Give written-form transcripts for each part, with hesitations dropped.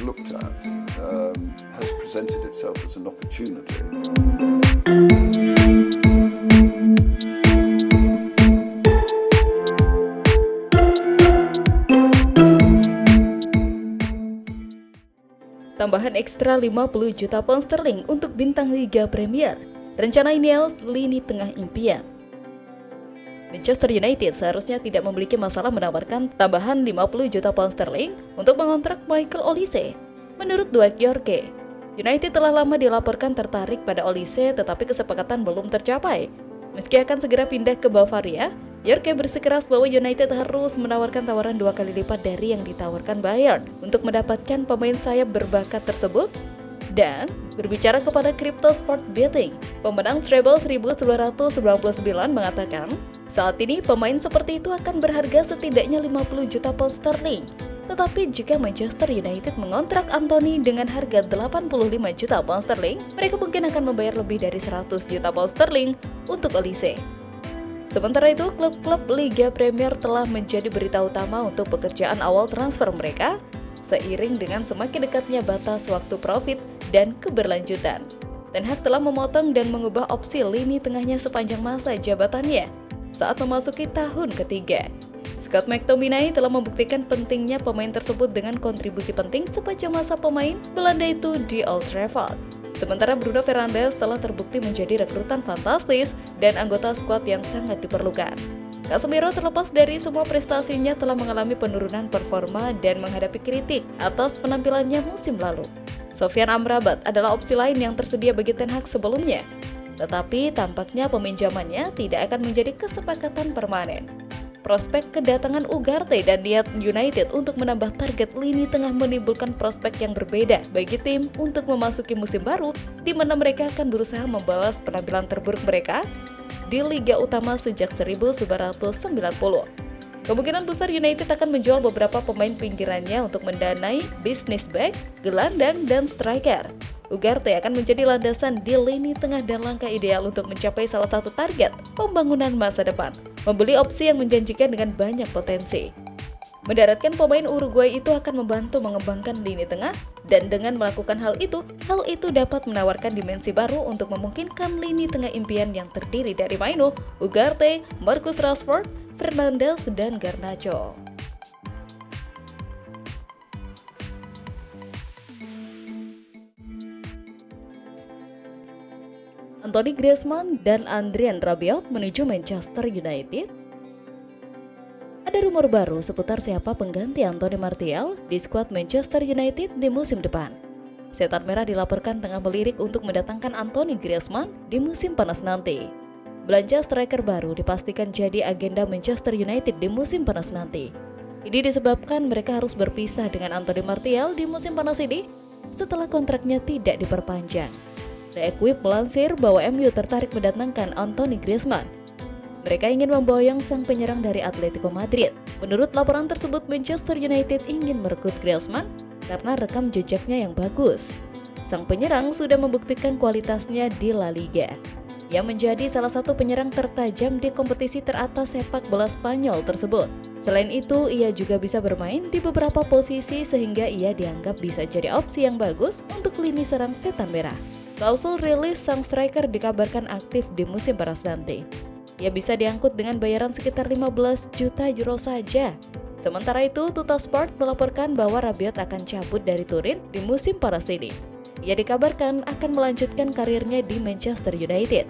looked at has presented itself as an opportunity. Tambahan ekstra 50 juta pound sterling untuk bintang Liga Premier. Rencana Ineos lini tengah impian. Manchester United seharusnya tidak memiliki masalah menawarkan tambahan 50 juta pound sterling untuk mengontrak Michael Olise. Menurut Dwight Yorke, United telah lama dilaporkan tertarik pada Olise tetapi kesepakatan belum tercapai. Meski akan segera pindah ke Bavaria, Yorke bersikeras bahwa United harus menawarkan tawaran 2 kali lipat dari yang ditawarkan Bayern untuk mendapatkan pemain sayap berbakat tersebut. Dan berbicara kepada Crypto Sport Betting, pemenang treble 1999 mengatakan, saat ini pemain seperti itu akan berharga setidaknya 50 juta pound sterling. Tetapi jika Manchester United mengontrak Anthony dengan harga 85 juta pound sterling, mereka mungkin akan membayar lebih dari 100 juta pound sterling untuk Olise. Sementara itu, klub-klub Liga Premier telah menjadi berita utama untuk pekerjaan awal transfer mereka, seiring dengan semakin dekatnya batas waktu profit dan keberlanjutan. Ten Hag telah memotong dan mengubah opsi lini tengahnya sepanjang masa jabatannya saat memasuki tahun ketiga. Scott McTominay telah membuktikan pentingnya pemain tersebut dengan kontribusi penting sepanjang masa pemain Belanda itu di Old Trafford. Sementara Bruno Fernandes telah terbukti menjadi rekrutan fantastis dan anggota skuad yang sangat diperlukan. Casemiro terlepas dari semua prestasinya telah mengalami penurunan performa dan menghadapi kritik atas penampilannya musim lalu. Sofyan Amrabat adalah opsi lain yang tersedia bagi Ten Hag sebelumnya, tetapi tampaknya peminjamannya tidak akan menjadi kesepakatan permanen. Prospek kedatangan Ugarte dan niat United untuk menambah target lini tengah menimbulkan prospek yang berbeda bagi tim untuk memasuki musim baru di mana mereka akan berusaha membalas penampilan terburuk mereka di Liga Utama sejak 1990. Kemungkinan besar United akan menjual beberapa pemain pinggirannya untuk mendanai bisnis back, gelandang, dan striker. Ugarte akan menjadi landasan di lini tengah dan langkah ideal untuk mencapai salah satu target pembangunan masa depan, membeli opsi yang menjanjikan dengan banyak potensi. Mendaratkan pemain Uruguay itu akan membantu mengembangkan lini tengah, dan dengan melakukan hal itu dapat menawarkan dimensi baru untuk memungkinkan lini tengah impian yang terdiri dari Maino, Ugarte, Marcus Rashford, Fernandes, dan Garnacho. Anthony Griezmann dan Adrien Rabiot menuju Manchester United. Ada rumor baru seputar siapa pengganti Anthony Martial di skuad Manchester United di musim depan. Setan Merah dilaporkan tengah melirik untuk mendatangkan Anthony Griezmann di musim panas nanti. Belanja striker baru dipastikan jadi agenda Manchester United di musim panas nanti. Ini disebabkan mereka harus berpisah dengan Anthony Martial di musim panas ini setelah kontraknya tidak diperpanjang. The Equipe melansir bahwa MU tertarik mendatangkan Anthony Griezmann. Mereka ingin memboyong sang penyerang dari Atletico Madrid. Menurut laporan tersebut, Manchester United ingin merekrut Griezmann karena rekam jejaknya yang bagus. Sang penyerang sudah membuktikan kualitasnya di La Liga. Ia menjadi salah satu penyerang tertajam di kompetisi teratas sepak bola Spanyol tersebut. Selain itu, ia juga bisa bermain di beberapa posisi sehingga ia dianggap bisa jadi opsi yang bagus untuk lini serang Setan Merah. Klausul rilis sang striker dikabarkan aktif di musim panas nanti. Ia bisa diangkut dengan bayaran sekitar 15 juta euro saja. Sementara itu, Tuttosport melaporkan bahwa Rabiot akan cabut dari Turin di musim panas ini. Ia dikabarkan akan melanjutkan karirnya di Manchester United.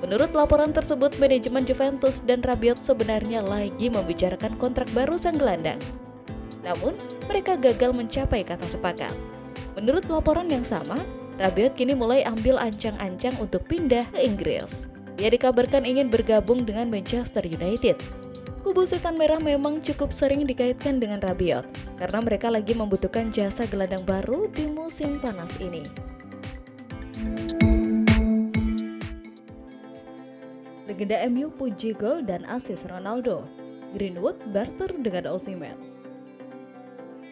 Menurut laporan tersebut, manajemen Juventus dan Rabiot sebenarnya lagi membicarakan kontrak baru sang gelandang. Namun, mereka gagal mencapai kata sepakat. Menurut laporan yang sama, Rabiot kini mulai ambil ancang-ancang untuk pindah ke Inggris. Ia dikabarkan ingin bergabung dengan Manchester United. Kubu Setan Merah memang cukup sering dikaitkan dengan Rabiot karena mereka lagi membutuhkan jasa gelandang baru di musim panas ini. Legenda MU puji gol dan asis Ronaldo. Greenwood barter dengan Osimhen.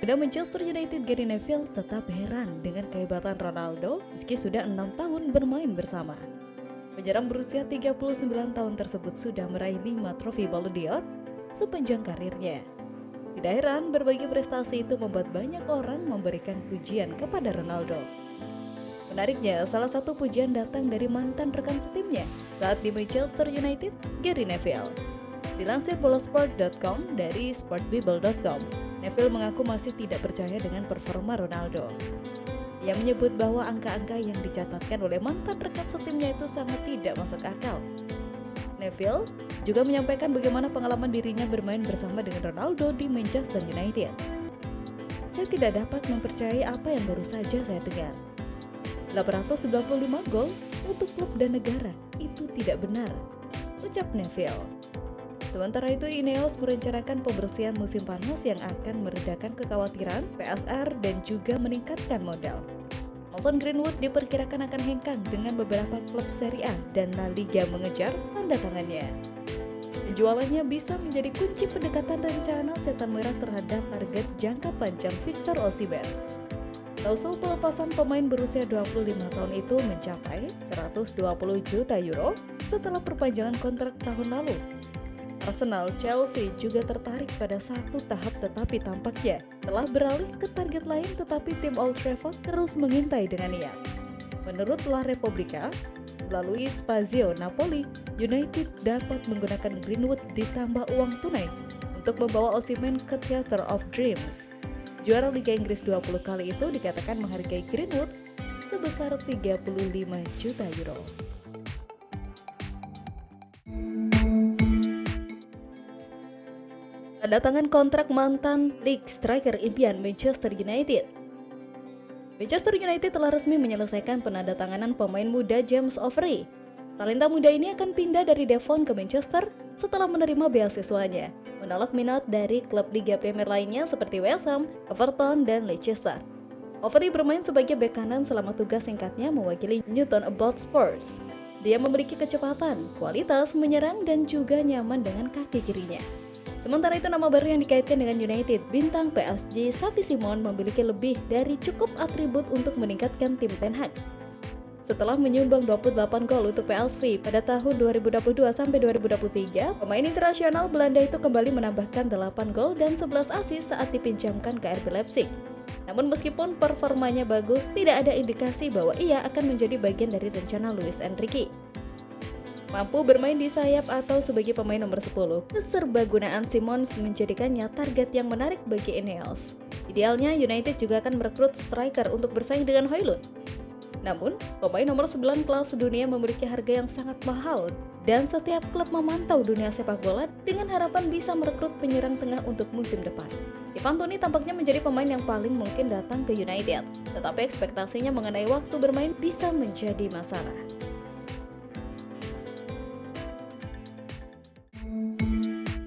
Legenda Manchester United Gary Neville tetap heran dengan kehebatan Ronaldo meski sudah 6 tahun bermain bersama. Penyerang berusia 39 tahun tersebut sudah meraih 5 trofi Ballon d'Or sepanjang karirnya. Tidak heran, berbagai prestasi itu membuat banyak orang memberikan pujian kepada Ronaldo. Menariknya, salah satu pujian datang dari mantan rekan setimnya saat di Manchester United, Gary Neville. Dilansir bolosport.com dari sportbible.com, Neville mengaku masih tidak percaya dengan performa Ronaldo. Ia menyebut bahwa angka-angka yang dicatatkan oleh mantan rekan setimnya itu sangat tidak masuk akal. Neville juga menyampaikan bagaimana pengalaman dirinya bermain bersama dengan Ronaldo di Manchester United. Saya tidak dapat mempercayai apa yang baru saja saya dengar. 895 gol untuk klub dan negara, itu tidak benar, ucap Neville. Sementara itu, Ineos merencanakan pembersihan musim panas yang akan meredakan kekhawatiran PSR dan juga meningkatkan modal. Mason Greenwood diperkirakan akan hengkang dengan beberapa klub Serie A dan La Liga mengejar tanda tangannya. Penjualannya bisa menjadi kunci pendekatan rencana setan merah terhadap target jangka panjang Victor Osimhen. Klausul pelepasan pemain berusia 25 tahun itu mencapai 120 juta euro setelah perpanjangan kontrak tahun lalu. Arsenal, Chelsea juga tertarik pada satu tahap tetapi tampaknya telah beralih ke target lain, tetapi tim Old Trafford terus mengintai dengan niat. Menurut La Repubblica, melalui Spazio Napoli, United dapat menggunakan Greenwood ditambah uang tunai untuk membawa Osimhen ke Theatre of Dreams. Juara Liga Inggris 20 kali itu dikatakan menghargai Greenwood sebesar 35 juta euro. Tanda tangan kontrak mantan League striker impian Manchester United. Manchester United telah resmi menyelesaikan penandatanganan pemain muda James Overy. Talenta muda ini akan pindah dari Devon ke Manchester setelah menerima beasiswanya, menolak minat dari klub Liga Premier lainnya seperti West Ham, Everton, dan Leicester. Overy bermain sebagai bek kanan selama tugas singkatnya mewakili Newton About Spurs. Dia memiliki kecepatan, kualitas menyerang, dan juga nyaman dengan kaki kirinya. Sementara itu, nama baru yang dikaitkan dengan United, bintang PSG Xavi Simons memiliki lebih dari cukup atribut untuk meningkatkan tim Ten Hag. Setelah menyumbang 28 gol untuk PSV pada tahun 2022 sampai 2023, pemain internasional Belanda itu kembali menambahkan 8 gol dan 11 assist saat dipinjamkan ke RB Leipzig. Namun meskipun performanya bagus, tidak ada indikasi bahwa ia akan menjadi bagian dari rencana Luis Enrique. Mampu bermain di sayap atau sebagai pemain nomor 10, keserbagunaan Simons menjadikannya target yang menarik bagi Ineos. Idealnya, United juga akan merekrut striker untuk bersaing dengan Højlund. Namun, pemain nomor 9 kelas dunia memiliki harga yang sangat mahal, dan setiap klub memantau dunia sepak bola dengan harapan bisa merekrut penyerang tengah untuk musim depan. Ivan Toney tampaknya menjadi pemain yang paling mungkin datang ke United, tetapi ekspektasinya mengenai waktu bermain bisa menjadi masalah.